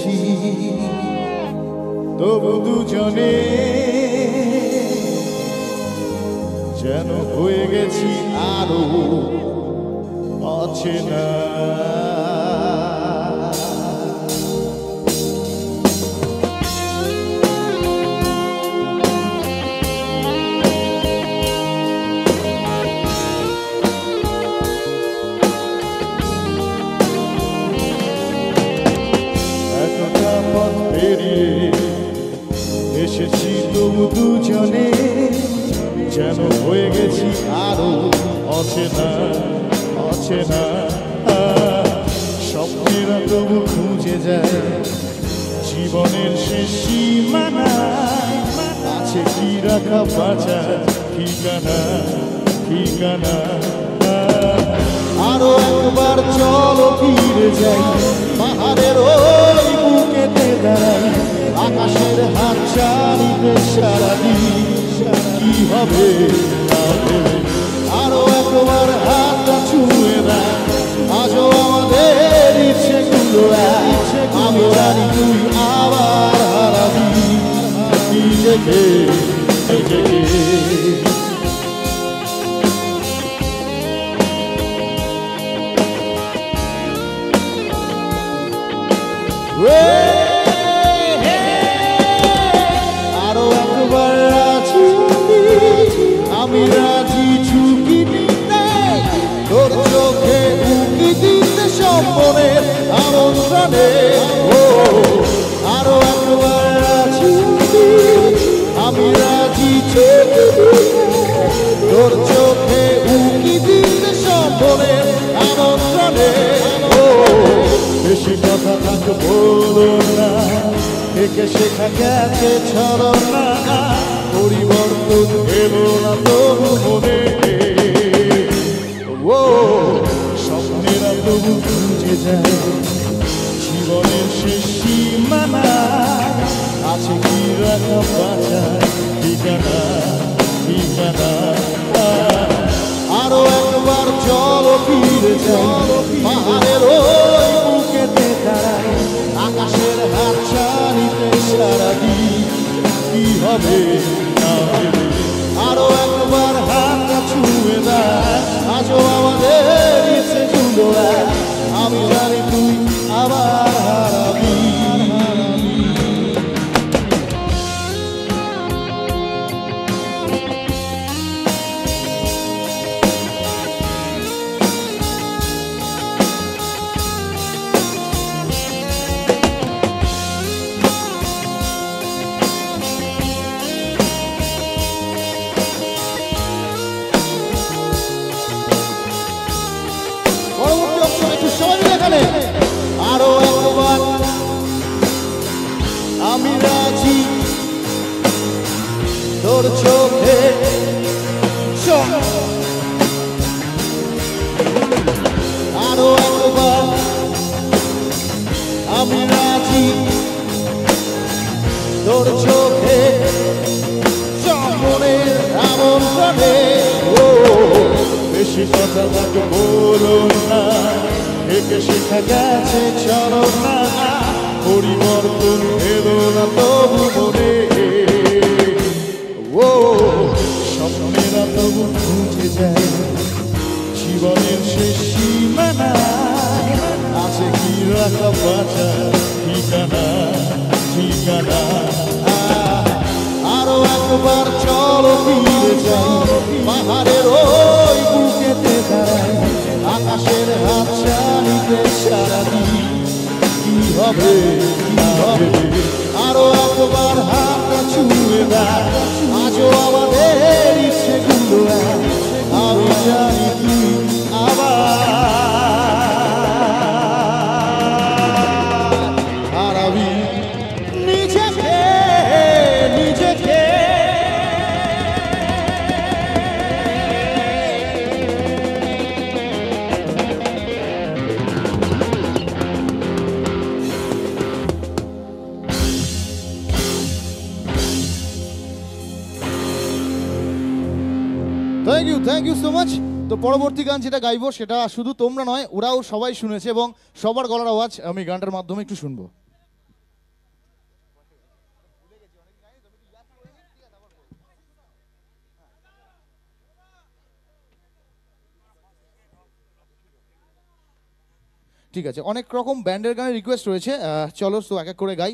গেছি তবু দুজনে যেন হয়ে গেছি আরো অচেনা। এতটা পথ পেরিয়ে এসেছি তবু দুজনে যেন হয়ে গেছি আরো অচেনা অচেনা। স্বপ্নেরা তবু খুঁজে যায় জীবনের শেষ সীমানায়, আছে কি রাখা বাঁচা ঠিকানা ঠিকানা। আরো একবার চলো ফিরে যাই পাহাড়ের ওই বুকেতে দাঁড়াই, আকাশের হাত ছাড়িতে সারাদিন কি হবে না ভেবে। আরো একবার হাতটা ছুঁয়ে দেয় আজও আমাদের ইচ্ছেগুলো এক, আমি জানি তুই আবার হারাবি নিজেকে নিজেকে। আরো একবার রাজি আমি রাজি ঝুঁকি নিতে, তোর চোখে উঁকি দিতে স্বপ্নের আমন্ত্রণে। আরো একবার রাজি আমি রাজি ঝুঁকি দিতে, তোর চোখে উঁকি দিতে স্বপ্নের আমন্ত্রণে। বেশি কথা থাক বলো না, একে শেখা গেছে ছড়ো না, পরিবর্তন এলো না তবু মনে। ও স্বপ্নেরা তবু খুঁজে যায় জীবনের শেষ সীমানায়, আছে কি রাখা বাঁচা ঠিকানা ঠিকানা। আরো একবার চলো ফিরে যাই পাহাড়ের ওই বুকেতে দাঁড়াই, আকাশের হাত ছাড়িতে সারাদিন কি হবে না ভেবে। আরো একবার হাতটা ছুঁয়ে দেয় আজও আমাদের ইচ্ছেগুলো এক, আমি জানি তুই আবার হারাবি। আরো একবার আমি রাজি তোর চোখে, আরো একবার আমি রাজি তোর চোখে স্বপ্নের আমন্ত্রণে। ও বেশি কথা থাক বলো না, একে শেখা গেছে চলো না, পরিবর্তন এলো না তবু মনে। ও স্বপ্নেরা তবু খুঁজে যায় জীবনের শেষ সীমানায়, আছে কি রাখা বাঁচা ঠিকানা ঠিকানা। আরো একবার চলো ফিরে যাই পাহাড়ের ওই বুকেতে দাঁড়াই, আকাশের হাত ছাড়িতে সারাদিন কি হবে না হবে। আরো একবার হাতটা ছুঁয়ে দেয় আজও আমাদের ইচ্ছেগুলো এক, আমি জানি তুই আবার হারাবি নিজেকে নিজেকে। Thank you so much. তো পরবর্তী গান যেটা গাইবো সেটা শুধু তোমরা নয়, ওরাও সবাই শুনেছে এবং সবার গলার আওয়াজ আমি গানটার মাধ্যমে একটু শুনবো। ঠিক আছে, অনেক রকম ব্যান্ডের গানের রিকোয়েস্ট রয়েছে, চলো তো এক এক করে গাই।